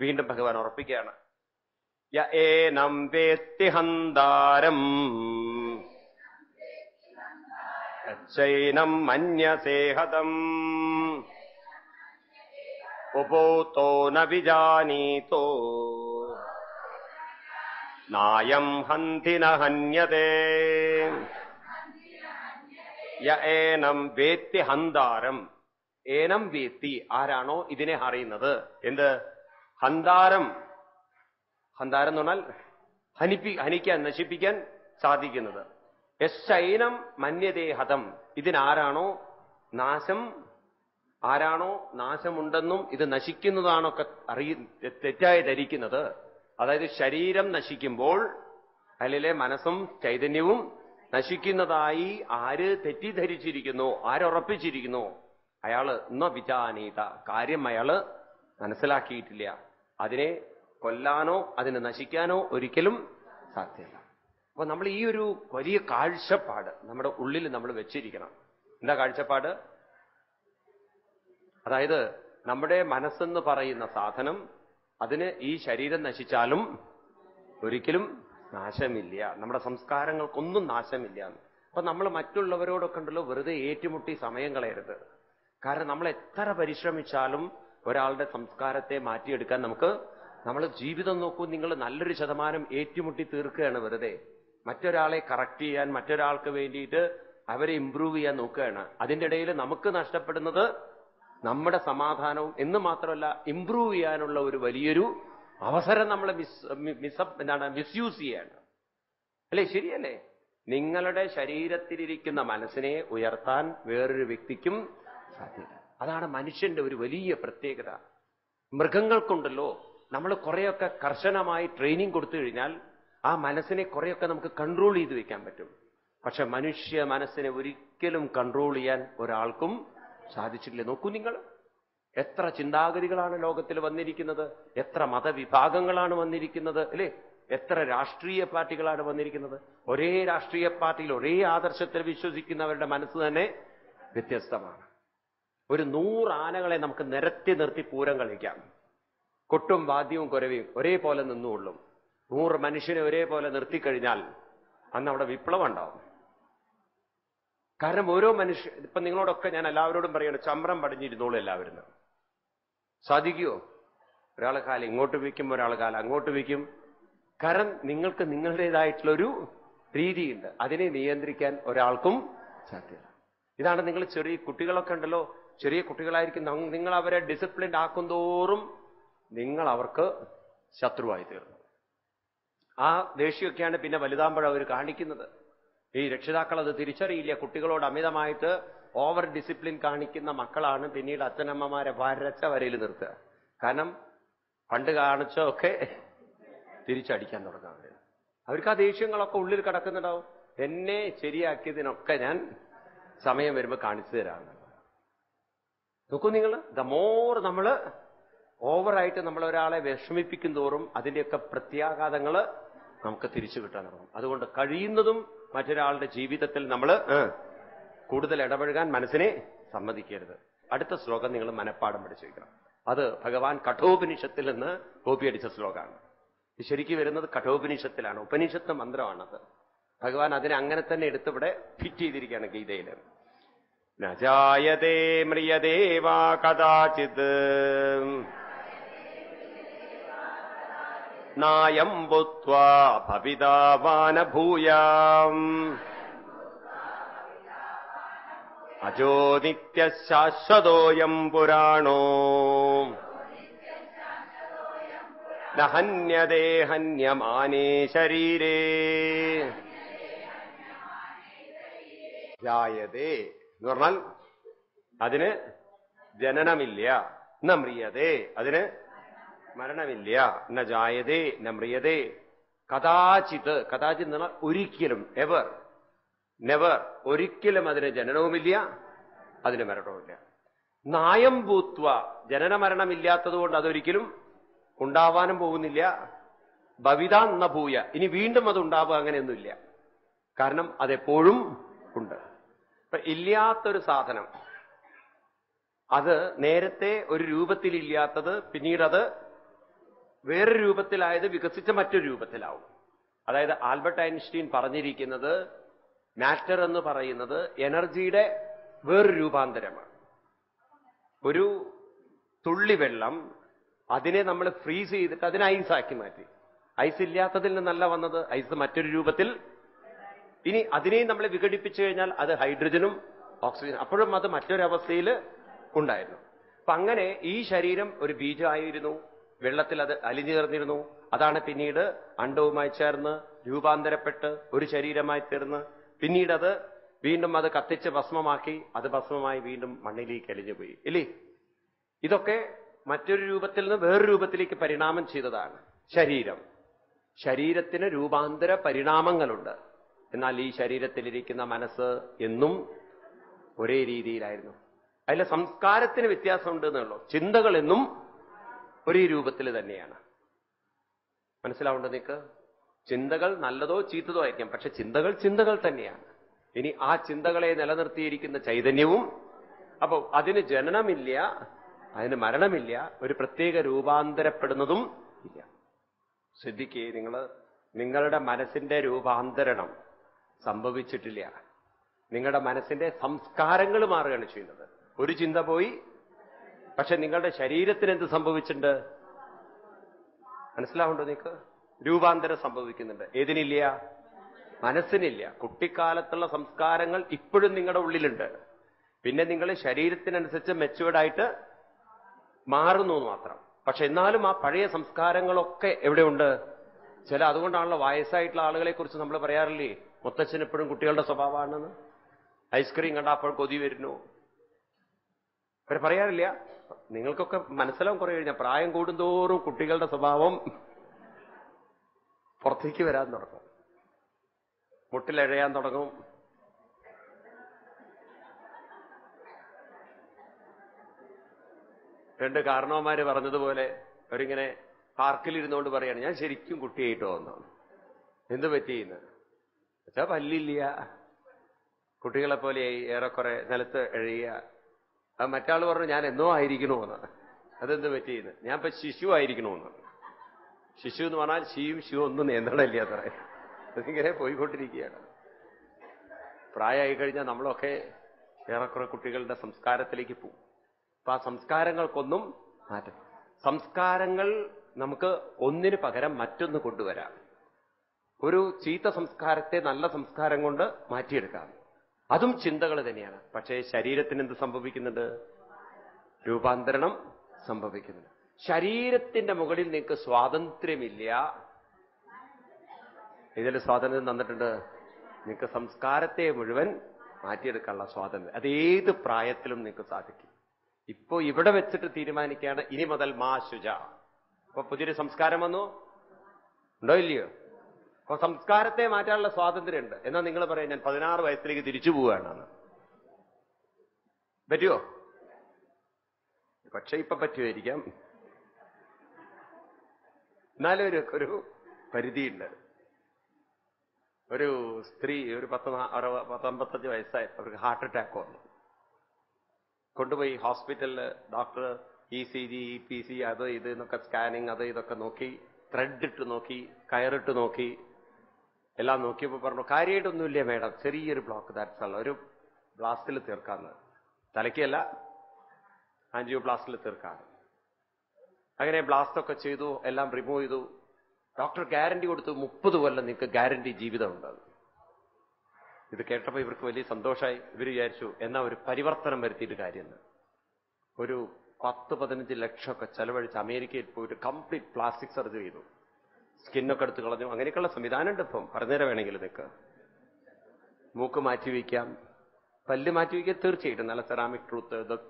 വീണ്ടും ഭഗവാൻ ഉറപ്പിക്കുകയാണ്. യ ഏനം വേത്തി ഹന്താരം ചൈനം മന്യസേഹതം ഉപൂതോ ന വിജാനീതോ നായം ഹന്തി ന ഹന്യതേ. യ ഏനം വേത്തി ഹന്താരം. ഏനം വേത്തി, ആരാണോ ഇതിനെ അറിയുന്നത്. എന്ത് ഹന്താരം? ഹന്താരം എന്ന് പറഞ്ഞാൽ ഹനിക്കാൻ, നശിപ്പിക്കാൻ സാധിക്കുന്നത്. യശൈനം മന്യതേ ഹതം. ഇതിനാരാണോ നാശം, ആരാണോ നാശമുണ്ടെന്നും ഇത് നശിക്കുന്നതാണൊക്കെ തെറ്റായി ധരിക്കുന്നത്. അതായത് ശരീരം നശിക്കുമ്പോൾ അതിലെ മനസ്സും ചൈതന്യവും നശിക്കുന്നതായി ആര് തെറ്റിദ്ധരിച്ചിരിക്കുന്നു, ആരുറപ്പിച്ചിരിക്കുന്നു, അയാള് ന വിജാനീത, കാര്യം അയാള് മനസ്സിലാക്കിയിട്ടില്ല. അതിനെ കൊല്ലാനോ അതിനെ നശിക്കാനോ ഒരിക്കലും സാധ്യമല്ല. അപ്പൊ നമ്മൾ ഈ ഒരു വലിയ കാഴ്ചപ്പാട് നമ്മുടെ ഉള്ളിൽ നമ്മൾ വെച്ചിരിക്കണം. എന്താ കാഴ്ചപ്പാട്? അതായത് നമ്മുടെ മനസ്സെന്ന് പറയുന്ന സാധനം, അതിന് ഈ ശരീരം നശിച്ചാലും ഒരിക്കലും നാശമില്ല. നമ്മുടെ സംസ്കാരങ്ങൾക്കൊന്നും നാശമില്ല. അപ്പൊ നമ്മൾ മറ്റുള്ളവരോടൊക്കെ ഉണ്ടല്ലോ വെറുതെ ഏറ്റുമുട്ടി സമയം കളയരുത്. കാരണം നമ്മൾ എത്ര പരിശ്രമിച്ചാലും ഒരാളുടെ സംസ്കാരത്തെ മാറ്റിയെടുക്കാൻ നമ്മൾ ജീവിതം നോക്കൂ, നിങ്ങൾ നല്ലൊരു ശതമാനം ഏറ്റുമുട്ടി തീർക്കുകയാണ് വെറുതെ. മറ്റൊരാളെ കറക്റ്റ് ചെയ്യാൻ, മറ്റൊരാൾക്ക് വേണ്ടിയിട്ട് അവരെ ഇംപ്രൂവ് ചെയ്യാൻ നോക്കുകയാണ്. അതിൻ്റെ ഇടയിൽ നമുക്ക് നഷ്ടപ്പെടുന്നത് നമ്മുടെ സമാധാനവും എന്ന് മാത്രമല്ല ഇംപ്രൂവ് ചെയ്യാനുള്ള ഒരു വലിയൊരു അവസരം നമ്മൾ മിസ്യൂസ് ചെയ്യാണ്. അല്ലേ? ശരിയല്ലേ? നിങ്ങളുടെ ശരീരത്തിലിരിക്കുന്ന മനസ്സിനെ ഉയർത്താൻ വേറൊരു വ്യക്തിക്കും സാധ്യത. അതാണ് മനുഷ്യന്റെ ഒരു വലിയ പ്രത്യേകത. മൃഗങ്ങൾക്കുണ്ടല്ലോ നമ്മൾ കുറെയൊക്കെ കർശനമായി ട്രെയിനിങ് കൊടുത്തു കഴിഞ്ഞാൽ ആ മനസ്സിനെ കുറെയൊക്കെ നമുക്ക് കൺട്രോൾ ചെയ്ത് വെക്കാൻ പറ്റും. പക്ഷെ മനുഷ്യ മനസ്സിനെ ഒരിക്കലും കൺട്രോൾ ചെയ്യാൻ ഒരാൾക്കും സാധിച്ചിട്ടില്ല. നോക്കൂ നിങ്ങൾ, എത്ര ചിന്താഗതികളാണ് ലോകത്തിൽ വന്നിരിക്കുന്നത്, എത്ര മതവിഭാഗങ്ങളാണ് വന്നിരിക്കുന്നത്, അല്ലേ? എത്ര രാഷ്ട്രീയ പാർട്ടികളാണ് വന്നിരിക്കുന്നത്. ഒരേ രാഷ്ട്രീയ പാർട്ടിയിൽ ഒരേ ആദർശത്തിൽ വിശ്വസിക്കുന്നവരുടെ മനസ്സ് തന്നെ വ്യത്യസ്തമാണ്. ഒരു 100 ആനകളെ നമുക്ക് നിരത്തി നിർത്തി പൂരം കളിക്കാം. കൊട്ടും വാദ്യവും കുരവയും ഒരേപോലെ നിന്നുകൊള്ളും. 100 മനുഷ്യനെ ഒരേപോലെ നിർത്തിക്കഴിഞ്ഞാൽ അന്ന് അവിടെ വിപ്ലവം ഉണ്ടാവും. കാരണം ഓരോ മനുഷ്യ, ഇപ്പൊ നിങ്ങളോടൊക്കെ ഞാൻ എല്ലാവരോടും പറയണം, ചമ്രം പടിഞ്ഞിരുന്നോളൂ എല്ലാവരും. സാധിക്കുമോ? ഒരാളെ കാലം ഇങ്ങോട്ട് വയ്ക്കും, ഒരാളെ കാലം അങ്ങോട്ട് വയ്ക്കും. കാരണം നിങ്ങൾക്ക് നിങ്ങളുടേതായിട്ടുള്ളൊരു രീതിയുണ്ട്. അതിനെ നിയന്ത്രിക്കാൻ ഒരാൾക്കും സാധ്യത. ഇതാണ് നിങ്ങൾ ചെറിയ കുട്ടികളൊക്കെ ഉണ്ടല്ലോ, ചെറിയ കുട്ടികളായിരിക്കും, നിങ്ങൾ അവരെ ഡിസിപ്ലിൻഡ് ആക്കും തോറും നിങ്ങൾ അവർക്ക് ശത്രുവായി തീർന്നു. ആ ദേഷ്യമൊക്കെയാണ് പിന്നെ വലുതാകുമ്പോൾ അവർ കാണിക്കുന്നത്. ഈ രക്ഷിതാക്കൾ അത് തിരിച്ചറിയില്ല. കുട്ടികളോട് അമിതമായിട്ട് ഓവർ ഡിസിപ്ലിൻ കാണിക്കുന്ന മക്കളാണ് പിന്നീട് അച്ഛനമ്മമാരെ വരച്ച വരയിൽ നിർത്തുക. കാരണം പണ്ട് കാണിച്ചൊക്കെ തിരിച്ചടിക്കാൻ തുടങ്ങാൻ. അവർക്ക് ആ ദേഷ്യങ്ങളൊക്കെ ഉള്ളിൽ കിടക്കുന്നുണ്ടാവും. എന്നെ ശരിയാക്കിയതിനൊക്കെ ഞാൻ സമയം വരുമ്പോൾ കാണിച്ചു തരാമെന്ന്. നോക്കൂ നിങ്ങൾ, ദ മോർ നമ്മൾ ഓവറായിട്ട് നമ്മൾ ഒരാളെ വിഷമിപ്പിക്കും തോറും അതിൻ്റെയൊക്കെ പ്രത്യാഘാതങ്ങൾ നമുക്ക് തിരിച്ചു കിട്ടാൻ തുടങ്ങും. അതുകൊണ്ട് കഴിയുന്നതും മറ്റൊരാളുടെ ജീവിതത്തിൽ നമ്മൾ കൂടുതൽ ഇടപഴകാൻ മനസ്സിനെ സമ്മതിക്കരുത്. അടുത്ത ശ്ലോകം നിങ്ങൾ മനഃപ്പാഠം പഠിച്ചു വയ്ക്കണം. അത് ഭഗവാൻ കഠോപനിഷത്തിൽ നിന്ന് കോപ്പിയടിച്ച ശ്ലോകമാണ്. ശരിക്കും വരുന്നത് കഠോപനിഷത്തിലാണ്. ഉപനിഷത്ത് മന്ത്രമാണത്. ഭഗവാൻ അതിനെ അങ്ങനെ തന്നെ എടുത്തിവിടെ ഫിറ്റ് ചെയ്തിരിക്കുകയാണ് ഗീതയിൽ. നജായതേ മ്രിയതേ വാ കദാചിത് നായം ഭൂത്വാ ഭവിതാ വാ ന ഭൂയാം അജോ നിത്യശാശ്വതോയം പുരാണോ ന ഹന്യതേ ഹന്യമാനേ ശരീരേ. ജായതേ എന്ന് പറഞ്ഞാൽ അതിന് ജനനമില്ല. ന മ്രിയതേ, അതിന് മരണമില്ല. ന ജായതേ ന മ്രിയതേ. കഥാചിത്, കഥാചിത് എന്ന് പറഞ്ഞാൽ ഒരിക്കലും, എവർ, നെവർ, ഒരിക്കലും അതിന് ജനനവുമില്ല, അതിന് മരണവുമില്ല. നായം ഭൂത്വ, ജനന മരണമില്ലാത്തത് കൊണ്ട് അതൊരിക്കലും ഉണ്ടാവാനും പോകുന്നില്ല. ഭവിതാ ന ഭൂയ, ഇനി വീണ്ടും അത് ഉണ്ടാവുക അങ്ങനെയൊന്നുമില്ല. കാരണം അതെപ്പോഴും ഉണ്ട്. ഇപ്പൊ ഇല്ലാത്തൊരു സാധനം, അത് നേരത്തെ ഒരു രൂപത്തിലില്ലാത്തത് പിന്നീട് അത് വേറൊരു രൂപത്തിലായത് വികസിച്ച മറ്റൊരു രൂപത്തിലാവും. അതായത് ആൽബർട്ട് ഐൻസ്റ്റീൻ പറഞ്ഞിരിക്കുന്നത് മാറ്റർ എന്ന് പറയുന്നത് എനർജിയുടെ വേറൊരു രൂപാന്തരമാണ്. ഒരു തുള്ളി വെള്ളം അതിനെ നമ്മൾ ഫ്രീസ് ചെയ്തിട്ട് അതിനെ ഐസാക്കി മാറ്റി. ഐസ് ഇല്ലാത്തതിൽ നിന്നല്ല വന്നത്, ഐസ് മറ്റൊരു രൂപത്തിൽ. ഇനി അതിനെയും നമ്മൾ വിഘടിപ്പിച്ചു കഴിഞ്ഞാൽ അത് ഹൈഡ്രജനും ഓക്സിജനും, അപ്പോഴും അത് മറ്റൊരവസ്ഥയിൽ ഉണ്ടായിരുന്നു. അപ്പൊ അങ്ങനെ ഈ ശരീരം ഒരു ബീജമായിരുന്നു, വെള്ളത്തിൽ അത് അലിഞ്ഞു ചേർന്നിരുന്നു. അതാണ് പിന്നീട് അണ്ഡവുമായി ചേർന്ന് രൂപാന്തരപ്പെട്ട് ഒരു ശരീരമായി തീർന്ന് പിന്നീട് അത് വീണ്ടും അത് കത്തിച്ച് ഭസ്മമാക്കി, അത് ഭസ്മമായി വീണ്ടും മണ്ണിലേക്ക് അലിഞ്ഞുപോയി ഇല്ലേ? ഇതൊക്കെ മറ്റൊരു രൂപത്തിൽ നിന്ന് വേറൊരു രൂപത്തിലേക്ക് പരിണാമം ചെയ്തതാണ് ശരീരം. ശരീരത്തിന് രൂപാന്തര പരിണാമങ്ങളുണ്ട്. എന്നാൽ ഈ ശരീരത്തിലിരിക്കുന്ന മനസ്സ് എന്നും ഒരേ രീതിയിലായിരുന്നു. അതിലെ സംസ്കാരത്തിന് വ്യത്യാസമുണ്ട് എന്നുള്ളൂ. ചിന്തകൾ എന്നും ഒരേ രൂപത്തിൽ തന്നെയാണ്. മനസ്സിലാവുണ്ടോ നിങ്ങൾക്ക്? ചിന്തകൾ നല്ലതോ ചീത്തതോ ആയിരിക്കാം, പക്ഷെ ചിന്തകൾ ചിന്തകൾ തന്നെയാണ്. ഇനി ആ ചിന്തകളെ നിലനിർത്തിയിരിക്കുന്ന ചൈതന്യവും, അപ്പോ അതിന് ജനനമില്ല, അതിന് മരണമില്ല, ഒരു പ്രത്യേക രൂപാന്തരപ്പെടുന്നതും ഇല്ല. ശ്രദ്ധിക്കേ, നിങ്ങളുടെ മനസ്സിന്റെ രൂപാന്തരണം സംഭവിച്ചിട്ടില്ല. നിങ്ങളുടെ മനസ്സിന്റെ സംസ്കാരങ്ങൾ മാറുകയാണ് ചെയ്യുന്നത്. ഒരു ചിന്ത പോയി, പക്ഷെ നിങ്ങളുടെ ശരീരത്തിന് എന്ത് സംഭവിച്ചിട്ടുണ്ട്? മനസ്സിലാവുണ്ടോ നിങ്ങൾക്ക്? രൂപാന്തരം സംഭവിക്കുന്നുണ്ട്. ഏതിനില്ല? മനസ്സിനില്ല. കുട്ടിക്കാലത്തുള്ള സംസ്കാരങ്ങൾ ഇപ്പോഴും നിങ്ങളുടെ ഉള്ളിലുണ്ട്. പിന്നെ നിങ്ങൾ ശരീരത്തിനനുസരിച്ച് മെച്ചുവേർഡായിട്ട് മാറുന്നു മാത്രം. പക്ഷെ എന്നാലും ആ പഴയ സംസ്കാരങ്ങളൊക്കെ എവിടെയുണ്ട്? അതുകൊണ്ടാണല്ലോ വയസ്സായിട്ടുള്ള ആളുകളെ കുറിച്ച് നമ്മൾ പറയാറില്ലേ, മുത്തച്ഛൻ എപ്പോഴും കുട്ടികളുടെ സ്വഭാവമാണെന്ന്. ഐസ്ക്രീം കണ്ട അപ്പോൾ കൊതി വരുന്നു അവർ പറയാറില്ല. നിങ്ങൾക്കൊക്കെ മനസ്സിലാവും കുറെ കഴിഞ്ഞാൽ. പ്രായം കൂടുന്തോറും കുട്ടികളുടെ സ്വഭാവം പുറത്തേക്ക് വരാൻ തുടങ്ങും, മുട്ടിലെഴയാൻ തുടങ്ങും. രണ്ട് കാരണവന്മാര് പറഞ്ഞതുപോലെ അവരിങ്ങനെ പാർക്കിലിരുന്നുകൊണ്ട് പറയാണ്, ഞാൻ ശരിക്കും കുട്ടിയായിട്ട് വന്നു. എന്ത് പറ്റിയെന്ന് വെച്ചാ പല്ലില്ല, കുട്ടികളെ പോലെ ഏറെക്കുറെ നിലത്ത് എഴുതിയ. അത് മറ്റാൾ പറഞ്ഞു ഞാൻ എന്നോ ആയിരിക്കണമെന്ന്. അതെന്ത് പറ്റിയെന്ന്, ഞാൻ ഇപ്പൊ ശിശു ആയിരിക്കണമെന്ന്. ശിശു എന്ന് പറഞ്ഞാൽ ശിയും ശിവ ഒന്നും നിയന്ത്രണമില്ല അത്ര. അതിങ്ങനെ പോയിക്കൊണ്ടിരിക്കുകയാണ്. പ്രായമായി കഴിഞ്ഞാൽ നമ്മളൊക്കെ ഏറെക്കുറെ കുട്ടികളുടെ സംസ്കാരത്തിലേക്ക് പോകും. അപ്പൊ ആ സംസ്കാരങ്ങൾക്കൊന്നും മാറ്റം. സംസ്കാരങ്ങൾ നമുക്ക് ഒന്നിന് പകരം മറ്റൊന്ന് കൊണ്ടുവരാം. ഒരു ചീത്ത സംസ്കാരത്തെ നല്ല സംസ്കാരം കൊണ്ട് മാറ്റിയെടുക്കാം. അതും ചിന്തകൾ തന്നെയാണ്. പക്ഷേ ശരീരത്തിന് എന്ത് സംഭവിക്കുന്നുണ്ട്? രൂപാന്തരണം സംഭവിക്കുന്നുണ്ട്. ശരീരത്തിന്റെ മുകളിൽ നിങ്ങൾക്ക് സ്വാതന്ത്ര്യമില്ല. ഇതിൽ സ്വാതന്ത്ര്യം തന്നിട്ടുണ്ട്. നിങ്ങൾക്ക് സംസ്കാരത്തെ മുഴുവൻ മാറ്റിയെടുക്കാനുള്ള സ്വാതന്ത്ര്യം. അത് ഏത് പ്രായത്തിലും നിങ്ങൾക്ക് സാധിക്കും. ഇപ്പോ ഇവിടെ വെച്ചിട്ട് തീരുമാനിക്കുകയാണ്, ഇനി മുതൽ മാ ശുച. അപ്പൊ പുതിയൊരു സംസ്കാരം വന്നു, ഉണ്ടോ ഇല്ലയോ? അപ്പൊ സംസ്കാരത്തെ മാറ്റാനുള്ള സ്വാതന്ത്ര്യമുണ്ട്. എന്നാൽ നിങ്ങൾ പറയാം ഞാൻ 16 വയസ്സിലേക്ക് തിരിച്ചു പോവുകയാണെന്ന്. പറ്റുമോ? പക്ഷെ ഇപ്പൊ പറ്റുമായിരിക്കാം. എന്നാലും ഒരു പരിധിയുണ്ട്. ഒരു സ്ത്രീ ഒരു 55 വയസ്സായി അവർക്ക് ഹാർട്ട് അറ്റാക്ക് വന്നു. കൊണ്ടുപോയി ഹോസ്പിറ്റലിൽ ഡോക്ടർ ECG EPC അത് ഇത് എന്നൊക്കെ സ്കാനിങ് അത് ഇതൊക്കെ നോക്കി, ത്രെഡ് ഇട്ട് നോക്കി, കയറിട്ട് നോക്കി, എല്ലാം നോക്കിയപ്പോൾ പറഞ്ഞു കാര്യമായിട്ടൊന്നുമില്ല മേഡം, ചെറിയൊരു ബ്ലോക്ക്, ദാറ്റ്സ് ഓൾ, ഒരു ബ്ലാസ്റ്റിൽ തീർക്കാന്ന്. തലയ്ക്കല്ല, ആൻജിയോപ്ലാസ്റ്റിൽ തീർക്കാന്ന്. അങ്ങനെ ബ്ലാസ്റ്റ് ഒക്കെ ചെയ്തു, എല്ലാം റിമൂവ് ചെയ്തു. ഡോക്ടർ ഗ്യാരണ്ടി കൊടുത്തു, 30 കൊല്ലം നിങ്ങൾക്ക് ഗ്യാരണ്ടി ജീവിതം ഉണ്ട്. ഇത് കേട്ടപ്പോൾ ഇവർക്ക് വലിയ സന്തോഷമായി. ഇവർ വിചാരിച്ചു എന്നാ ഒരു പരിവർത്തനം വരുത്തിയിട്ട് കാര്യമെന്ന്. ഒരു 10-15 ലക്ഷമൊക്കെ ചെലവഴിച്ച് അമേരിക്കയിൽ പോയിട്ട് കംപ്ലീറ്റ് പ്ലാസ്റ്റിക് സർജറി ചെയ്തു. സ്കിന്നൊക്കെ എടുത്ത് കളഞ്ഞു. അങ്ങനെയൊക്കെയുള്ള സംവിധാനമുണ്ട് ഇപ്പം. പറഞ്ഞുതരാം വേണമെങ്കിൽ. നിങ്ങൾക്ക് മൂക്ക് മാറ്റിവെക്കാം, പല്ല് മാറ്റിവെക്കാം, തീർച്ചയായിട്ടും നല്ല സെറാമിക്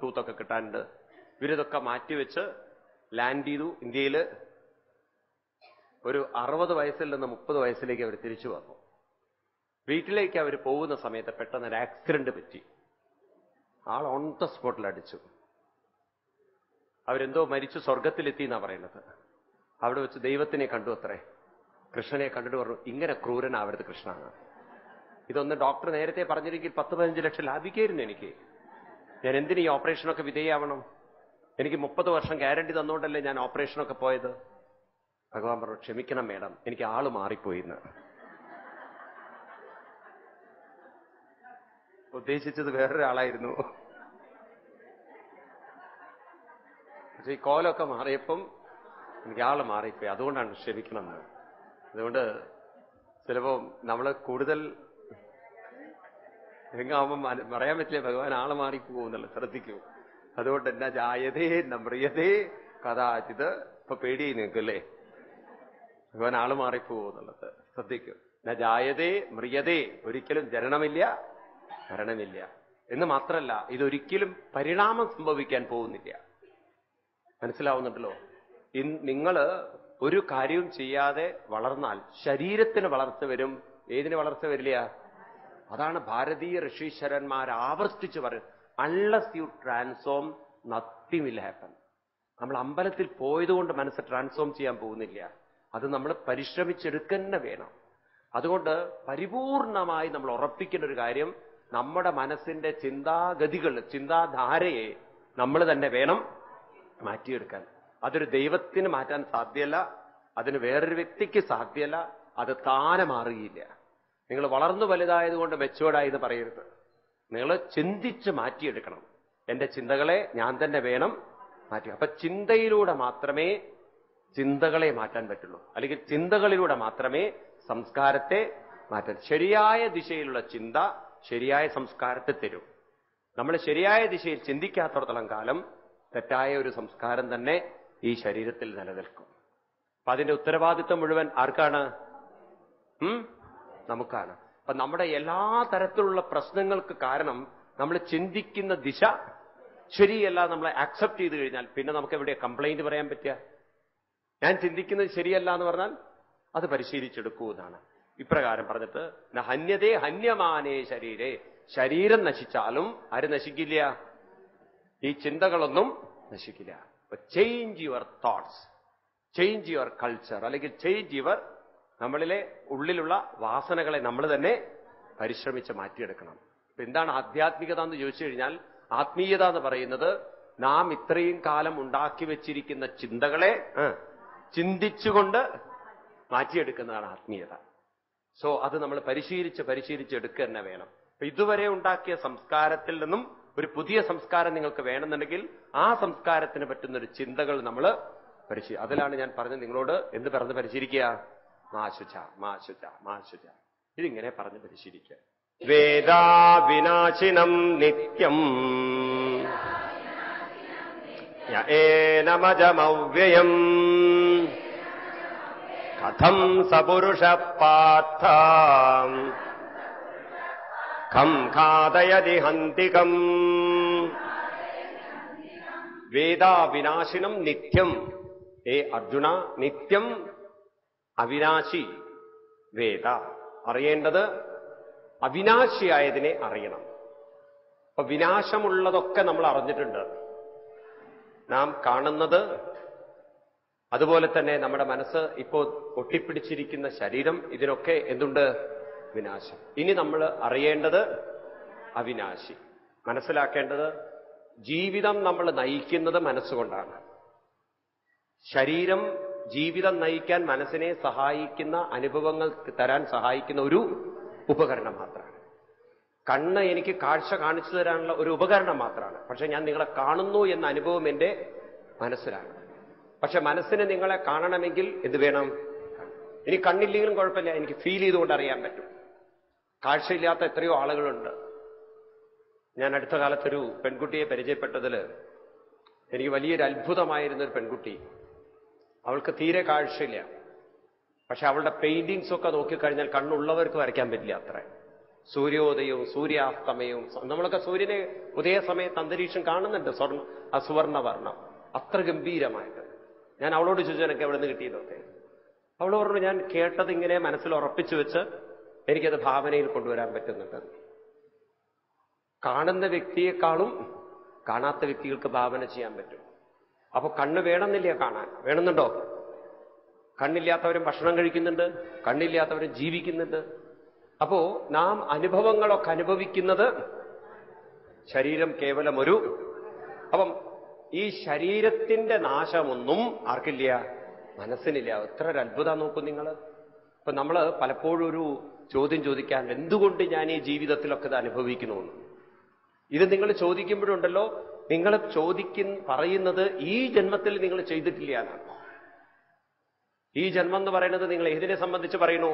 ടൂത്തൊക്കെ കിട്ടാനുണ്ട്. ഇവരിതൊക്കെ മാറ്റിവെച്ച് ലാൻഡ് ചെയ്തു ഇന്ത്യയിൽ. ഒരു 60 വയസ്സിൽ നിന്ന് 30 വയസ്സിലേക്ക് അവർ തിരിച്ചു വന്നു. വീട്ടിലേക്ക് അവർ പോകുന്ന സമയത്ത് പെട്ടെന്ന് ഒരു ആക്സിഡന്റ് പറ്റി. ആൾ ഓൺ ദ സ്പോട്ടിൽ അടിച്ചു. അവരെന്തോ മരിച്ചു സ്വർഗത്തിലെത്തി എന്നാ പറയുന്നത്. അവിടെ വെച്ച് ദൈവത്തിനെ കണ്ടു അത്രേ. കൃഷ്ണനെ കണ്ടിട്ട് പറഞ്ഞു ഇങ്ങനെ ക്രൂരനാവരുത് കൃഷ്ണ. ഇതൊന്ന് ഡോക്ടർ നേരത്തെ പറഞ്ഞില്ലെങ്കിൽ 10-15 ലക്ഷം ലാഭിക്കായിരുന്നു എനിക്ക്. ഞാൻ എന്തിനു ഈ ഓപ്പറേഷനൊക്കെ വിധേയാവണം? എനിക്ക് 30 വർഷം ഗ്യാരണ്ടി തന്നുകൊണ്ടല്ലേ ഞാൻ ഓപ്പറേഷനൊക്കെ പോയത്. ഭഗവാൻ പറഞ്ഞു, ക്ഷമിക്കണം മേഡം, എനിക്ക് ആള് മാറിപ്പോയിന്ന്. ഉദ്ദേശിച്ചത് വേറൊരാളായിരുന്നു. പക്ഷെ ഈ കോലമൊക്കെ മാറിയപ്പം എനിക്ക് ആള് മാറിപ്പോയി, അതുകൊണ്ടാണ് ക്ഷമിക്കണം എന്ന്. അതുകൊണ്ട് ചിലപ്പോ നമ്മള് കൂടുതൽ എങ്ങാവുമ്പം പറയാൻ പറ്റില്ല, ഭഗവാൻ ആള് മാറിപ്പോകുന്നുള്ളത് ശ്രദ്ധിക്കൂ. അതുകൊണ്ട് എന്നാ ജായതേ നമ്രിയതേ കഥാചിത്. ഇപ്പൊ പേടിയായി നിൽക്കല്ലേ, ഭഗവാൻ ആള് മാറിപ്പോകുന്നുള്ളത് ശ്രദ്ധിക്കൂ. എന്നാ ജായതേ മ്രിയതേ, ഒരിക്കലും ജനനമില്ല മരണമില്ല എന്ന് മാത്രമല്ല, ഇതൊരിക്കലും പരിണാമം സംഭവിക്കാൻ പോകുന്നില്ല. മനസ്സിലാവുന്നുണ്ടല്ലോ? നിങ്ങള് ഒരു കാര്യവും ചെയ്യാതെ വളർന്നാൽ ശരീരത്തിന് വളർച്ച വരും, ഏതിന് വളർച്ച വരില്ല? അതാണ് ഭാരതീയ ഋഷീശ്വരന്മാർ ആവർത്തിച്ച് പറയും, unless you transform nothing will happen. നമ്മൾ അമ്പലത്തിൽ പോയതുകൊണ്ട് മനസ്സ് ട്രാൻസ്ഫോം ചെയ്യാൻ പോകുന്നില്ല, അത് നമ്മൾ പരിശ്രമിച്ചെടുക്കന്നെ വേണം. അതുകൊണ്ട് പരിപൂർണമായി നമ്മൾ ഉറപ്പിക്കുന്ന ഒരു കാര്യം, നമ്മുടെ മനസ്സിന്റെ ചിന്താഗതികൾ, ചിന്താധാരയെ നമ്മൾ തന്നെ വേണം മാറ്റിയെടുക്കാൻ. അതൊരു ദൈവത്തിന് മാറ്റാൻ സാധ്യമല്ല, അതിന് വേറൊരു വ്യക്തിക്ക് സാധ്യമല്ല, അത് താനെ മാറുകയില്ല. നിങ്ങൾ വളർന്നു വലുതായതുകൊണ്ട് മെച്ചുവേർഡായെന്ന് പറയരുത്. നിങ്ങൾ ചിന്തിച്ച് മാറ്റിയെടുക്കണം. എന്റെ ചിന്തകളെ ഞാൻ തന്നെ വേണം മാറ്റി. അപ്പൊ ചിന്തയിലൂടെ മാത്രമേ ചിന്തകളെ മാറ്റാൻ പറ്റുള്ളൂ, അല്ലെങ്കിൽ ചിന്തകളിലൂടെ മാത്രമേ സംസ്കാരത്തെ മാറ്റാൻ. ശരിയായ ദിശയിലുള്ള ചിന്ത ശരിയായ സംസ്കാരത്തെ തരും. നമ്മൾ ശരിയായ ദിശയിൽ ചിന്തിക്കാത്തടത്തോളം കാലം തെറ്റായ ഒരു സംസ്കാരം തന്നെ ഈ ശരീരത്തിൽ നിലനിൽക്കും. അപ്പൊ അതിന്റെ ഉത്തരവാദിത്വം മുഴുവൻ ആർക്കാണ്? നമുക്കാണ്. അപ്പൊ നമ്മുടെ എല്ലാ തരത്തിലുള്ള പ്രശ്നങ്ങൾക്ക് കാരണം നമ്മൾ ചിന്തിക്കുന്ന ദിശ ശരിയല്ല. നമ്മളെ ആക്സെപ്റ്റ് ചെയ്ത് കഴിഞ്ഞാൽ പിന്നെ നമുക്ക് എവിടെ കംപ്ലൈന്റ് പറയാൻ പറ്റുക? ഞാൻ ചിന്തിക്കുന്നത് ശരിയല്ല എന്ന് പറഞ്ഞാൽ അത് പരിശീലിച്ചെടുക്കൂ എന്നാണ് ഇപ്രകാരം പറഞ്ഞിട്ട്, ഹന്യതേ ഹന്യമാനേ ശരീരേ. ശരീരം നശിച്ചാലും ആര് നശിക്കില്ല? ഈ ചിന്തകളൊന്നും നശിക്കില്ല. Change your thoughts, change your culture, അല്ലെങ്കിൽ ചേഞ്ച് യുവർ, നമ്മളിലെ ഉള്ളിലുള്ള വാസനകളെ നമ്മൾ തന്നെ പരിശ്രമിച്ച് മാറ്റിയെടുക്കണം. അപ്പൊ എന്താണ് ആധ്യാത്മികത എന്ന് ചോദിച്ചു കഴിഞ്ഞാൽ, ആത്മീയത എന്ന് പറയുന്നത് നാം ഇത്രയും കാലം ഉണ്ടാക്കി വെച്ചിരിക്കുന്ന ചിന്തകളെ ചിന്തിച്ചുകൊണ്ട് മാറ്റിയെടുക്കുന്നതാണ് ആത്മീയത. സോ അത് നമ്മൾ പരിശീലിച്ചെടുക്കുക തന്നെ വേണം. അപ്പൊ ഇതുവരെ ഉണ്ടാക്കിയ സംസ്കാരത്തിൽ നിന്നും ഒരു പുതിയ സംസ്കാരം നിങ്ങൾക്ക് വേണമെന്നുണ്ടെങ്കിൽ ആ സംസ്കാരത്തിന് പറ്റുന്നൊരു ചിന്തകൾ നമ്മൾ അതിലാണ് ഞാൻ പറഞ്ഞത് നിങ്ങളോട് എന്ത് പറഞ്ഞ് പരിശീലിക്കുക? മാശുച മാശുച മാശുച, ഇതിങ്ങനെ പറഞ്ഞ് പരിശീലിക്കുക. വേദാ വിനാശിനം നിത്യം ഏനമജമവ്യയം കഥം സപുരുഷ പാർത്ഥ ഖം ഘാതയതി ഹന്തികം. വേദാ വിനാശിനം നിത്യം. അർജുന, നിത്യം അവിനാശി വേദ. അറിയേണ്ടത് അവിനാശിയായതിനെ അറിയണം. അപ്പൊ വിനാശമുള്ളതൊക്കെ നമ്മൾ അറിഞ്ഞിട്ടുണ്ട്. നാം കാണുന്നത്, അതുപോലെ തന്നെ നമ്മുടെ മനസ്സ്, ഇപ്പോൾ ഒട്ടിപ്പിടിച്ചിരിക്കുന്ന ശരീരം, ഇതിനൊക്കെ എന്തുണ്ട്? വിനാശം. ഇനി നമ്മൾ അറിയേണ്ടത് അവിനാശി. മനസ്സിലാക്കേണ്ടത് ജീവിതം നമ്മൾ നയിക്കുന്നത് മനസ്സുകൊണ്ടാണ്. ശരീരം ജീവിതം നയിക്കാൻ മനസ്സിനെ സഹായിക്കുന്ന, അനുഭവങ്ങൾ തരാൻ സഹായിക്കുന്ന ഒരു ഉപകരണം മാത്രമാണ്. കണ്ണ് എനിക്ക് കാഴ്ച കാണിച്ചു തരാനുള്ള ഒരു ഉപകരണം മാത്രമാണ്. പക്ഷെ ഞാൻ നിങ്ങളെ കാണുന്നു എന്ന അനുഭവം എന്റെ മനസ്സിലാണ്. പക്ഷെ മനസ്സിന് നിങ്ങളെ കാണണമെങ്കിൽ എന്ത് വേണം? ഇനി കണ്ണില്ലെങ്കിലും കുഴപ്പമില്ല, എനിക്ക് ഫീൽ ചെയ്തുകൊണ്ട് അറിയാൻ പറ്റും. കാഴ്ചയില്ലാത്ത എത്രയോ ആളുകളുണ്ട്. ഞാൻ അടുത്ത കാലത്തൊരു പെൺകുട്ടിയെ പരിചയപ്പെട്ടതിൽ എനിക്ക് വലിയൊരു അത്ഭുതമായിരുന്നൊരു പെൺകുട്ടി. അവൾക്ക് തീരെ കാഴ്ചയില്ല. പക്ഷെ അവളുടെ പെയിന്റിങ്സ് ഒക്കെ നോക്കിക്കഴിഞ്ഞാൽ കണ്ണുള്ളവർക്ക് വരയ്ക്കാൻ പറ്റില്ല അത്ര. സൂര്യോദയവും സൂര്യാസ്തമയവും, നമ്മളൊക്കെ സൂര്യനെ ഉദയ സമയത്ത് അന്തരീക്ഷം കാണുന്നുണ്ട്, സുവർണവർണ്ണം, അത്ര ഗംഭീരമായിട്ട്. ഞാൻ അവളോട് ചോദിച്ചു, എനിക്ക് എവിടെ നിന്ന് കിട്ടിയതൊക്കെ? അവൾ പറഞ്ഞു, ഞാൻ കേട്ടത് ഇങ്ങനെ മനസ്സിൽ ഉറപ്പിച്ചു വെച്ച് എനിക്കത് ഭാവനയിൽ കൊണ്ടുവരാൻ പറ്റുന്നുണ്ട്. കാണുന്ന വ്യക്തിയെക്കാളും കാണാത്ത വ്യക്തികൾക്ക് ഭാവന ചെയ്യാൻ പറ്റും. അപ്പൊ കണ്ണ് വേണമെന്നില്ല, കാണാൻ വേണമെന്നുണ്ടോ? കണ്ണില്ലാത്തവരും ഭക്ഷണം കഴിക്കുന്നുണ്ട്, കണ്ണില്ലാത്തവരും ജീവിക്കുന്നുണ്ട്. അപ്പോ നാം അനുഭവങ്ങളൊക്കെ അനുഭവിക്കുന്നത് ശരീരം കേവലം അപ്പം ഈ ശരീരത്തിന്റെ നാശമൊന്നും ആർക്കില്ല? മനസ്സിനില്ല. എത്ര ഒരു അത്ഭുതം നോക്കൂ നിങ്ങൾ. ഇപ്പൊ നമ്മൾ പലപ്പോഴും ഒരു ചോദ്യം ചോദിക്കാൻ, എന്തുകൊണ്ട് ഞാൻ ഈ ജീവിതത്തിലൊക്കെ ഇത് അനുഭവിക്കണമെന്ന്. ഇത് നിങ്ങൾ ചോദിക്കുമ്പോഴുണ്ടല്ലോ, നിങ്ങൾ പറയുന്നത് ഈ ജന്മത്തിൽ നിങ്ങൾ ചെയ്തിട്ടില്ല എന്നാണ്. ഈ ജന്മം എന്ന് പറയുന്നത് നിങ്ങൾ ഏതിനെ സംബന്ധിച്ച് പറയണു?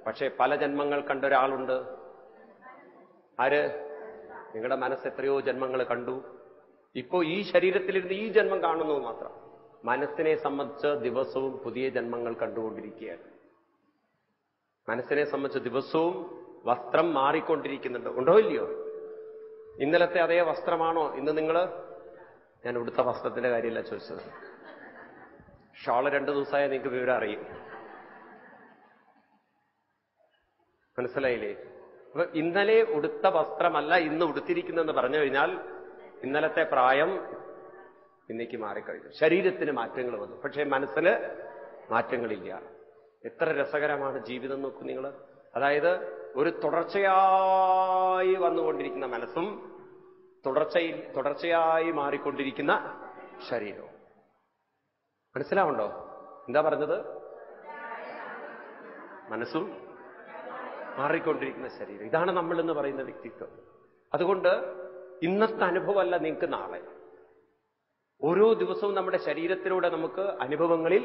പക്ഷേ പല ജന്മങ്ങൾ കണ്ട ഒരാളുണ്ട്. ആര്? നിങ്ങളുടെ മനസ്സ് എത്രയോ ജന്മങ്ങൾ കണ്ടു. ഇപ്പോ ഈ ശരീരത്തിലിരുന്ന് ഈ ജന്മം കാണുന്നു മാത്രം. മനസ്സിനെ സംബന്ധിച്ച് ദിവസവും പുതിയ ജന്മങ്ങൾ കണ്ടുകൊണ്ടിരിക്കുകയാണ്. മനസ്സിനെ സംബന്ധിച്ച് ദിവസവും വസ്ത്രം മാറിക്കൊണ്ടിരിക്കുന്നുണ്ട്. ഉണ്ടോ ഇല്ലയോ? ഇന്നലത്തെ അതേ വസ്ത്രമാണോ ഇന്ന് നിങ്ങൾ? ഞാൻ ഉടുത്ത വസ്ത്രത്തിന്റെ കാര്യമല്ല ചോദിച്ചത്. ഷാള് 2 ദിവസമായ നിങ്ങൾക്ക് വിവരം അറിയും. മനസ്സിലായില്ലേ? അപ്പൊ ഇന്നലെ ഉടുത്ത വസ്ത്രമല്ല ഇന്ന് ഉടുത്തിരിക്കുന്നെന്ന് പറഞ്ഞു കഴിഞ്ഞാൽ ഇന്നലത്തെ പ്രായം ഇന്നേക്ക് മാറിക്കഴിഞ്ഞു. ശരീരത്തിന് മാറ്റങ്ങൾ വന്നു, പക്ഷേ മനസ്സിന് മാറ്റങ്ങളില്ല. എത്ര രസകരമാണ് ജീവിതം നോക്കൂ നിങ്ങൾ. അതായത് തുടർച്ചയായി വന്നുകൊണ്ടിരിക്കുന്ന മനസ്സും തുടർച്ചയായി മാറിക്കൊണ്ടിരിക്കുന്ന ശരീരവും. മനസ്സിലാവുണ്ടോ എന്താ പറഞ്ഞത്? മനസ്സും മാറിക്കൊണ്ടിരിക്കുന്ന ശരീരം. ഇതാണ് നമ്മൾ എന്ന് പറയുന്ന വ്യക്തിത്വം. അതുകൊണ്ട് ഇന്നത്തെ അനുഭവമല്ല നിങ്ങൾക്ക് നാളെ. ഓരോ ദിവസവും നമ്മുടെ ശരീരത്തിലൂടെ നമുക്ക് അനുഭവങ്ങളിൽ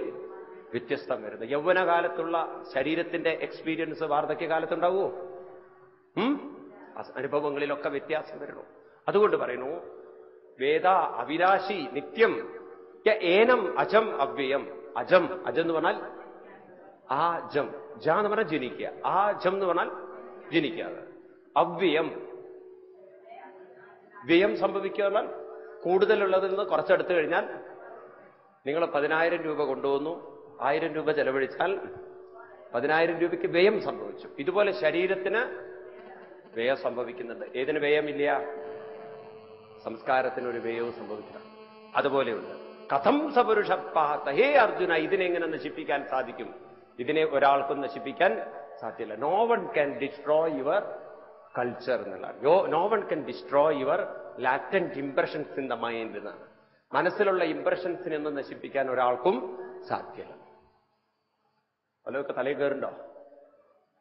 വ്യത്യസ്തം വരുന്നു. യൗവനകാലത്തുള്ള ശരീരത്തിന്റെ എക്സ്പീരിയൻസ് വാർദ്ധക്യകാലത്തുണ്ടാവുമോ? അനുഭവങ്ങളിലൊക്കെ വ്യത്യാസം വരണം. അതുകൊണ്ട് പറയുന്നു, വേദ അവിനാശി നിത്യം ഏനം അജം അവ്യയം. അജം എന്ന് പറഞ്ഞാൽ ആജം. ജ എന്ന് പറഞ്ഞാൽ ജനിക്കുക. ആജം എന്ന് പറഞ്ഞാൽ ജനിക്കാതെ. അവ്യയം, വ്യയം സംഭവിക്കുക എന്നാൽ കൂടുതലുള്ളതിൽ നിന്ന് കുറച്ചെടുത്തു കഴിഞ്ഞാൽ നിങ്ങൾ 10,000 രൂപ കൊണ്ടുവന്നു, 1000 രൂപ ചെലവഴിച്ചാൽ 10,000 രൂപയ്ക്ക് വ്യയം സംഭവിച്ചു. ഇതുപോലെ ശരീരത്തിന് വ്യയം സംഭവിക്കുന്നുണ്ട്. ഏതിന് വ്യയമില്ല? സംസ്കാരത്തിനൊരു വ്യയവും സംഭവിക്കണം. അതുപോലെയുണ്ട്. കഥം സപുരുഷപ്പാഹ. ഹേ അർജുന, ഇതിനെങ്ങനെ നശിപ്പിക്കാൻ സാധിക്കും? ഇതിനെ ഒരാൾക്കും നശിപ്പിക്കാൻ സാധ്യമല്ല. No one can destroy your culture എന്നുള്ളതാണ്. No one can destroy your latent impressions in the mind എന്നാണ്. മനസ്സിലുള്ള ഇംപ്രഷൻസിനൊന്നും നശിപ്പിക്കാൻ ഒരാൾക്കും സാധ്യമല്ല. വല്ലതൊക്കെ തലയിൽ കയറുണ്ടോ?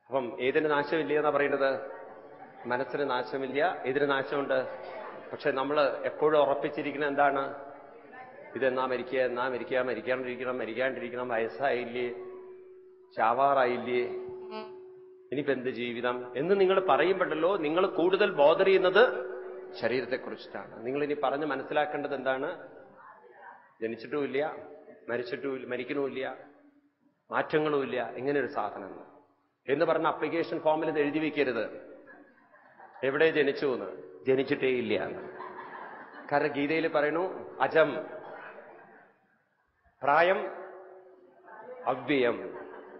അപ്പം ഏതിന് നാശമില്ല എന്നാ പറയുന്നത്? മനസ്സിന് നാശമില്ല. ഏതിന് നാശമുണ്ട്? പക്ഷെ നമ്മൾ എപ്പോഴും ഉറപ്പിച്ചിരിക്കുന്നത് എന്താണ്? ഇതെന്നാ മരിക്കുക, മരിക്കാണ്ടിരിക്കണം, വയസ്സായില്ലേ, ചാവാറായില്ലേ, ഇനിയിപ്പോ എന്ത് ജീവിതം എന്ന് നിങ്ങൾ പറയുമ്പോഴല്ലോ നിങ്ങൾ കൂടുതൽ ബോധർ ചെയ്യുന്നത് ശരീരത്തെക്കുറിച്ചിട്ടാണ്. നിങ്ങളിനി പറഞ്ഞ് മനസ്സിലാക്കേണ്ടത് എന്താണ്? ജനിച്ചിട്ടുമില്ല, മരിക്കണമില്ല, മാറ്റങ്ങളുമില്ല, ഇങ്ങനെ ഒരു സാധനം എന്ന് പറഞ്ഞ അപ്ലിക്കേഷൻ ഫോമിൽ ഇത് എഴുതി വയ്ക്കരുത്. എവിടെ ജനിച്ചു എന്ന്? ജനിച്ചിട്ടേ ഇല്ല എന്ന്. കാരണം ഗീതയിൽ പറയുന്നു, അജം, പ്രായം അവ്യയം,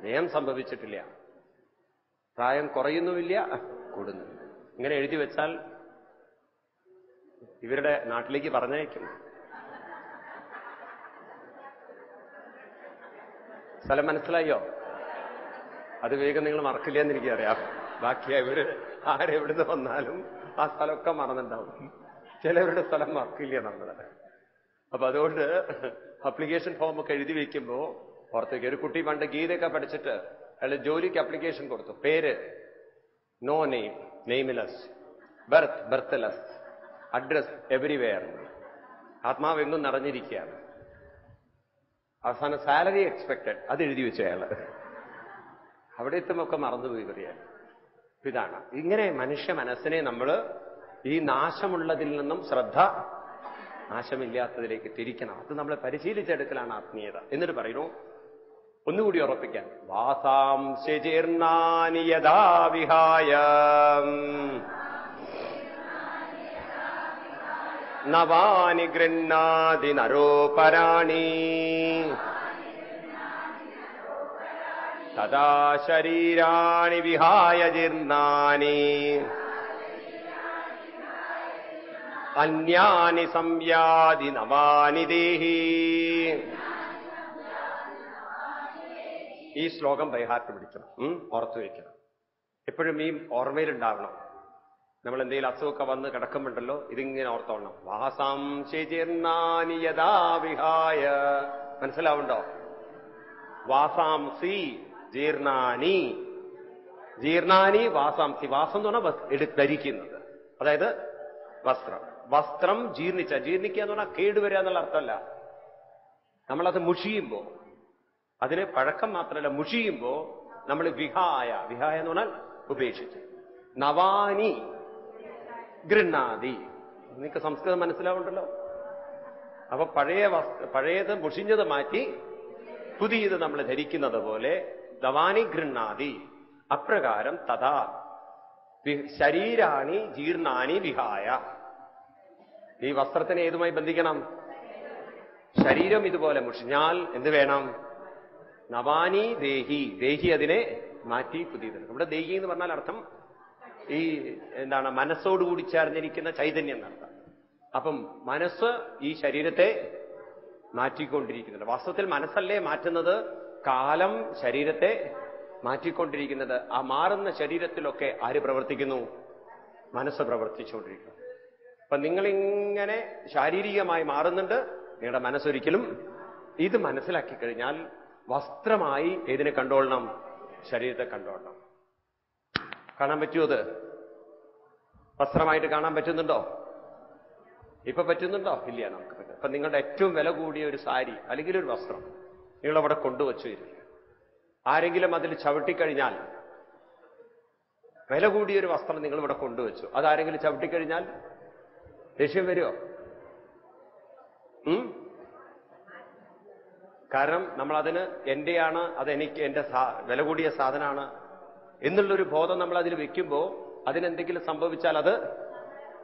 വ്യയം സംഭവിച്ചിട്ടില്ല, പ്രായം കുറയുന്നുമില്ല, കൂടുന്നുമില്ല. ഇങ്ങനെ എഴുതി വെച്ചാൽ ഇവരുടെ നാട്ടിലേക്ക് പറഞ്ഞയക്കും. സ്ഥലം മനസ്സിലായോ? അത് വേഗം നിങ്ങൾ മറക്കില്ല എന്ന് എനിക്കറിയാം. ബാക്കി ഇവര് ആരെവിടുന്ന് വന്നാലും ആ സ്ഥലമൊക്കെ മറന്നുണ്ടാവും. ചിലവരുടെ സ്ഥലം മറക്കില്ല നമ്മളെ. അപ്പൊ അതുകൊണ്ട് അപ്ലിക്കേഷൻ ഫോമൊക്കെ എഴുതി വയ്ക്കുമ്പോ പുറത്തേക്ക് ഒരു കുട്ടി പണ്ട് ഗീതയൊക്കെ പഠിച്ചിട്ട് അയാൾ ജോലിക്ക് അപ്ലിക്കേഷൻ കൊടുത്തു. പേര് no name, nameless, birthless, address everywhere, ആത്മാവ് എങ്ങും നിറഞ്ഞിരിക്കുകയാണ്. അവസാനം സാലറി എക്സ്പെക്റ്റഡ് അത് എഴുതി വെച്ചു അയാള്. അവിടെ എത്തുമൊക്കെ മറന്നുപോയി പറയാൻ. ഇതാണ് ഇങ്ങനെ മനുഷ്യ മനസ്സിനെ നമ്മൾ ഈ നാശമുള്ളതിൽ നിന്നും ശ്രദ്ധ നാശമില്ലാത്തതിലേക്ക് തിരിക്കണം. അത് നമ്മളെ പരിശീലിച്ചെടുക്കലാണ് ആത്മീയത. എന്നിട്ട് പറയുന്നു, ഒന്നുകൂടി ഉറപ്പിക്കാൻ, വാസാംശീർണാനി യഥാ വിഹായ നവാനി ഗൃഹ്ണാതി നരോപരാണി തദാ ശരീരാണി വിഹായ ജീർണാനി അന്യാനി സംയാതി നവാനി ദേഹി. ഈ ശ്ലോകം ബൈഹാർട്ട് പിടിക്കണം, ഓർത്തു വയ്ക്കണം. എപ്പോഴും ഈ ഓർമ്മയിലുണ്ടാവണം. നമ്മൾ എന്തെങ്കിലും അസുഖമൊക്കെ വന്ന് കിടക്കുമ്പോണ്ടല്ലോ ഇതിങ്ങനെ ഓർത്തോണം. വാസാംശീർണാനി യഥാ വിഹായ. മനസ്സിലാവുണ്ടോ? വാസാംസി ജീർണാനി. ജീർണാനി വാസാംസി. വാസം എന്ന് പറഞ്ഞാൽ ധരിക്കുന്നത്, അതായത് വസ്ത്രം. വസ്ത്രം ജീർണിക്കുക എന്ന് പറഞ്ഞാൽ കേടുവരിക എന്നുള്ള അർത്ഥമല്ല. നമ്മളത് മുഷിയുമ്പോ, അതിന് പഴക്കം മാത്രമല്ല, മുഷിയുമ്പോ നമ്മൾ വിഹായ എന്ന് പറഞ്ഞാൽ ഉപേക്ഷിച്ച്. നവാനി ഗൃഹാതി. നിങ്ങൾക്ക് സംസ്കൃതം മനസ്സിലാവുണ്ടല്ലോ. അപ്പൊ പഴയത് മുഷിഞ്ഞത് മാറ്റി പുതിയത് നമ്മൾ ധരിക്കുന്നത് പോലെ നവാനി ഗൃഹാതി. അപ്രകാരം തഥാ ശരീരാണി ജീർണാനി വിഹായ. ഈ വസ്ത്രത്തിനെ ഏതുമായി ബന്ധിക്കണം? ശരീരം ഇതുപോലെ മുഷിഞ്ഞാൽ എന്ത് വേണം? നവാനി ദേഹി അതിനെ മാറ്റി പുതിയത്. ഇവിടെ ദേഹി എന്ന് പറഞ്ഞാൽ അർത്ഥം ഈ എന്താണ്, മനസ്സോടുകൂടി ചേർന്നിരിക്കുന്ന ചൈതന്യം എന്നർത്ഥം. അപ്പം മനസ്സ് ഈ ശരീരത്തെ മാറ്റിക്കൊണ്ടിരിക്കുന്നുണ്ട്. വാസ്തവത്തിൽ മനസ്സല്ലേ മാറ്റുന്നത്, കാലം ശരീരത്തെ മാറ്റിക്കൊണ്ടിരിക്കുന്നത്. ആ മാറുന്ന ശരീരത്തിലൊക്കെ ആര് പ്രവർത്തിക്കുന്നു? മനസ്സ് പ്രവർത്തിച്ചുകൊണ്ടിരിക്കുന്നു. അപ്പൊ നിങ്ങളിങ്ങനെ ശാരീരികമായി മാറുന്നുണ്ട്, നിങ്ങളുടെ മനസ്സൊരിക്കലും ഇത് മനസ്സിലാക്കി കഴിഞ്ഞാൽ വസ്ത്രമായി ഏതിനെ കണ്ടോളണം? ശരീരത്തെ കണ്ടോളണം. കാണാൻ പറ്റുമോ? അത് വസ്ത്രമായിട്ട് കാണാൻ പറ്റുന്നുണ്ടോ? ഇപ്പൊ പറ്റുന്നുണ്ടോ? ഇല്ല, നമുക്ക് പറ്റും. അപ്പൊ നിങ്ങളുടെ ഏറ്റവും വില കൂടിയ ഒരു സാരി അല്ലെങ്കിൽ ഒരു വസ്ത്രം നിങ്ങളവിടെ കൊണ്ടുവച്ചു തരും. ആരെങ്കിലും അതിൽ ചവിട്ടിക്കഴിഞ്ഞാൽ, വില കൂടിയൊരു വസ്ത്രം നിങ്ങൾ ഇവിടെ കൊണ്ടുവച്ചു, അതാരെങ്കിലും ചവിട്ടിക്കഴിഞ്ഞാൽ ദേഷ്യം വരുമോ? കാരണം നമ്മളതിന് എന്റെയാണ്, അതെനിക്ക്, എന്റെ വില കൂടിയ സാധനമാണ് എന്നുള്ളൊരു ബോധം നമ്മൾ അതിൽ വെക്കുമ്പോൾ അതിനെന്തെങ്കിലും സംഭവിച്ചാൽ അത്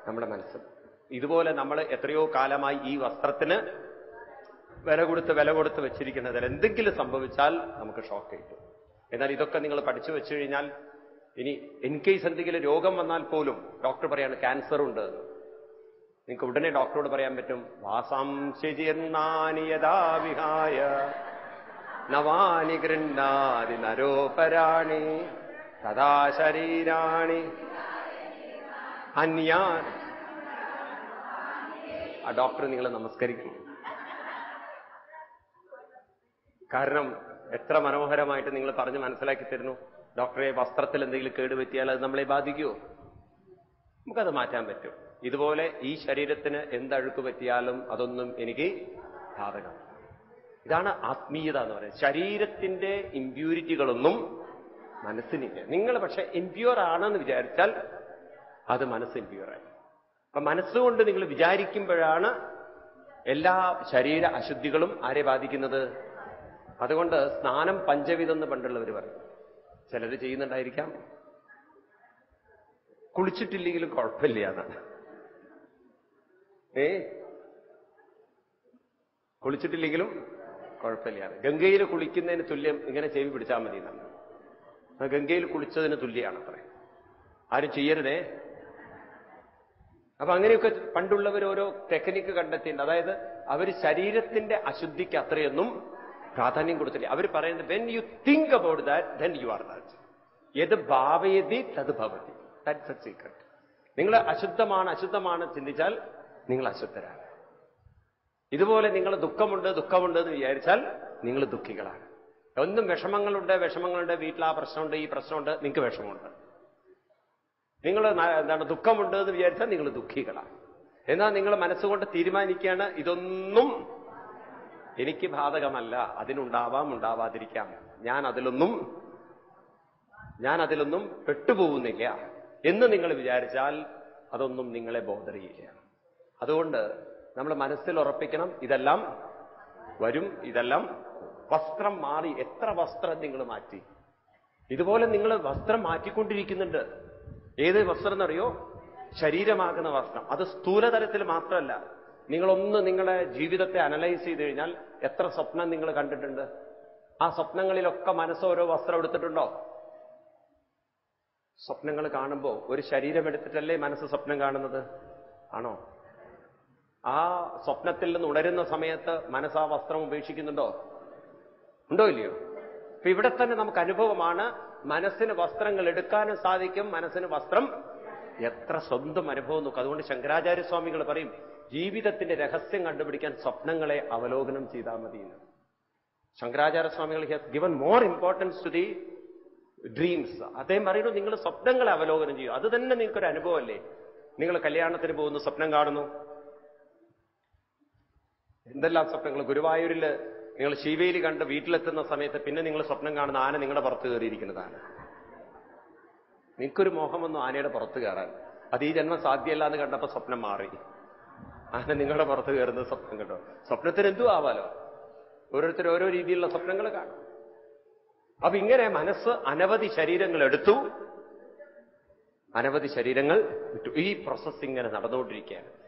നമ്മുടെ മനസ്സ്. ഇതുപോലെ നമ്മൾ എത്രയോ കാലമായി ഈ വസ്ത്രത്തിന് വില കൊടുത്ത് വെച്ചിരിക്കുന്നതിൽ എന്തെങ്കിലും സംഭവിച്ചാൽ നമുക്ക് ഷോക്ക് കിട്ടും. എന്നാൽ ഇതൊക്കെ നിങ്ങൾ പഠിച്ചു വെച്ചു കഴിഞ്ഞാൽ ഇനി ഇൻ കേസ് എന്തെങ്കിലും രോഗം വന്നാൽ പോലും ഡോക്ടർ പറയാണ് ക്യാൻസർ ഉണ്ട്, നിങ്ങൾക്ക് ഉടനെ ഡോക്ടറോട് പറയാൻ പറ്റും, വാസാംശീർണാനി യഥാ വിഹായ നവാനി ഗൃഹാതി നരോപരാണി തഥാ ശരീരാണി അന്യാൻ. ആ ഡോക്ടർ നിങ്ങളെ നമസ്കരിക്കും. കാരണം എത്ര മനോഹരമായിട്ട് നിങ്ങൾ പറഞ്ഞ് മനസ്സിലാക്കി തരുന്നു. ഡോക്ടറെ, വസ്ത്രത്തിൽ എന്തെങ്കിലും കേടുപറ്റിയാൽ അത് നമ്മളെ ബാധിക്കുമോ? നമുക്കത് മാറ്റാൻ പറ്റും. ഇതുപോലെ ഈ ശരീരത്തിന് എന്തഴുക്ക് പറ്റിയാലും അതൊന്നും എനിക്ക് ബാധകം. ഇതാണ് ആത്മീയത എന്ന് പറയുന്നത്. ശരീരത്തിന്റെ ഇമ്പ്യൂരിറ്റികളൊന്നും മനസ്സിനില്ല. നിങ്ങൾ പക്ഷെ ഇമ്പ്യൂർ ആണെന്ന് വിചാരിച്ചാൽ അത് മനസ്സ് ഇമ്പ്യൂറായി. അപ്പൊ മനസ്സുകൊണ്ട് നിങ്ങൾ വിചാരിക്കുമ്പോഴാണ് എല്ലാ ശരീര അശുദ്ധികളും ആരെ ബാധിക്കുന്നത്. അതുകൊണ്ട് സ്നാനം പഞ്ചവിധെന്ന് പണ്ടുള്ളവർ പറയും. ചിലർ ചെയ്യുന്നുണ്ടായിരിക്കാം, കുളിച്ചിട്ടില്ലെങ്കിലും കുഴപ്പമില്ല എന്നാണ്. കുളിച്ചിട്ടില്ലെങ്കിലും കുഴപ്പമില്ല. ഗംഗയിൽ കുളിക്കുന്നതിന് തുല്യം ഇങ്ങനെ ചെവി പിടിച്ചാൽ മതി എന്നാണ്. ഗംഗയിൽ കുളിച്ചതിന് തുല്യമാണ് അത്ര. ആരും ചെയ്യരുതേ. അപ്പൊ അങ്ങനെയൊക്കെ പണ്ടുള്ളവർ ഓരോ ടെക്നിക്ക് കണ്ടെത്തിയിട്ടുണ്ട്. അതായത് അവർ ശരീരത്തിന്റെ അശുദ്ധിക്ക് അത്രയൊന്നും പ്രാധാന്യം കൊടുത്തില്ല. അവർ പറയുന്നത് when you think about that then you are that. യത് ഭാവയതി തത് ഭവതി. That's A secret. നിങ്ങൾ അശുദ്ധമാണ് ചിന്തിച്ചാൽ നിങ്ങൾ അശുദ്ധരാണ്. ഇതുപോലെ നിങ്ങൾ ദുഃഖമുണ്ട് എന്ന് വിചാരിച്ചാൽ നിങ്ങൾ ദുഃഖികളാണ്. ഒന്നും വിഷമങ്ങളുണ്ട്, വീട്ടിൽ ആ പ്രശ്നമുണ്ട്, ഈ പ്രശ്നമുണ്ട്, നിങ്ങൾക്ക് വിഷമമുണ്ട്. നിങ്ങൾ ദുഃഖമുണ്ട് എന്ന് വിചാരിച്ചാൽ നിങ്ങൾ ദുഃഖികളാണ്. എന്നാൽ നിങ്ങൾ മനസ്സുകൊണ്ട് തീരുമാനിക്കുകയാണ്, ഇതൊന്നും എനിക്ക് ബാധകമല്ല, അതിനുണ്ടാവാം ഉണ്ടാവാതിരിക്കാം, ഞാൻ അതിലൊന്നും പെട്ടുപോകുന്നില്ല എന്ന് നിങ്ങൾ വിചാരിച്ചാൽ അതൊന്നും നിങ്ങളെ ബോധറിയില്ല. അതുകൊണ്ട് നമ്മൾ മനസ്സിൽ ഉറപ്പിക്കണം, ഇതെല്ലാം വരും, ഇതെല്ലാം. വസ്ത്രം മാറി, എത്ര വസ്ത്രം നിങ്ങൾ മാറ്റി. ഇതുപോലെ നിങ്ങൾ വസ്ത്രം മാറ്റിക്കൊണ്ടിരിക്കുന്നുണ്ട്. ഏത് വസ്ത്രം എന്നറിയോ? ശരീരമാകുന്ന വസ്ത്രം. അത് സ്ഥൂലതലത്തിൽ മാത്രമല്ല. നിങ്ങളെ ജീവിതത്തെ അനലൈസ് ചെയ്ത് കഴിഞ്ഞാൽ എത്ര സ്വപ്നം നിങ്ങൾ കണ്ടിട്ടുണ്ട്. ആ സ്വപ്നങ്ങളിലൊക്കെ മനസ്സോരോ വസ്ത്രം എടുത്തിട്ടുണ്ടോ? സ്വപ്നങ്ങൾ കാണുമ്പോൾ ഒരു ശരീരം എടുത്തിട്ടല്ലേ മനസ്സ് സ്വപ്നം കാണുന്നത്? ആണോ? ആ സ്വപ്നത്തിൽ നിന്ന് ഉണരുന്ന സമയത്ത് മനസ്സ് ആ വസ്ത്രം ഉപേക്ഷിക്കുന്നുണ്ടോ? ഉണ്ടോ ഇല്ലയോ? അപ്പൊ ഇവിടെ തന്നെ നമുക്ക് അനുഭവമാണ്. മനസ്സിന് വസ്ത്രങ്ങൾ എടുക്കാനും സാധിക്കും, മനസ്സിന് വസ്ത്രം എത്ര സ്വന്തം അനുഭവം നോക്കും. അതുകൊണ്ട് ശങ്കരാചാര്യസ്വാമികൾ പറയും, ജീവിതത്തിന്റെ രഹസ്യം കണ്ടുപിടിക്കാൻ സ്വപ്നങ്ങളെ അവലോകനം ചെയ്താൽ മതി. ശങ്കരാചാര്യ സ്വാമികൾ has given more importance to the dreams. അദ്ദേഹം പറയുന്നു, നിങ്ങൾ സ്വപ്നങ്ങളെ അവലോകനം ചെയ്യൂ. അത് തന്നെ നിങ്ങൾക്കൊരു അനുഭവമല്ലേ. നിങ്ങൾ കല്യാണത്തിന് പോകുന്നു, സ്വപ്നം കാണുന്നു. എന്തെല്ലാം സ്വപ്നങ്ങൾ. ഗുരുവായൂരിൽ നിങ്ങൾ ശിവേലി കണ്ട് വീട്ടിലെത്തുന്ന സമയത്ത് പിന്നെ നിങ്ങൾ സ്വപ്നം കാണുന്ന ആന നിങ്ങളുടെ പുറത്ത് കയറിയിരിക്കുന്നതാണ്. നിങ്ങൾക്കൊരു മോഹം വന്നു ആനയുടെ പുറത്ത് കയറാൻ. അത് ഈ ജന്മം സാധ്യമല്ല എന്ന് കണ്ടപ്പോൾ സ്വപ്നം മാറി. ആന നിങ്ങളുടെ പുറത്ത് കയറുന്ന സ്വപ്നം കണ്ടോ. സ്വപ്നത്തിന് എന്തും ആവാലോ. ഓരോരുത്തർ ഓരോ രീതിയിലുള്ള സ്വപ്നങ്ങൾ കാണും. അപ്പൊ ഇങ്ങനെ മനസ്സ് അനവധി ശരീരങ്ങൾ എടുത്തു, അനവധി ശരീരങ്ങൾ വിട്ടു. ഈ പ്രോസസ് ഇങ്ങനെ നടന്നുകൊണ്ടിരിക്കുകയാണ്.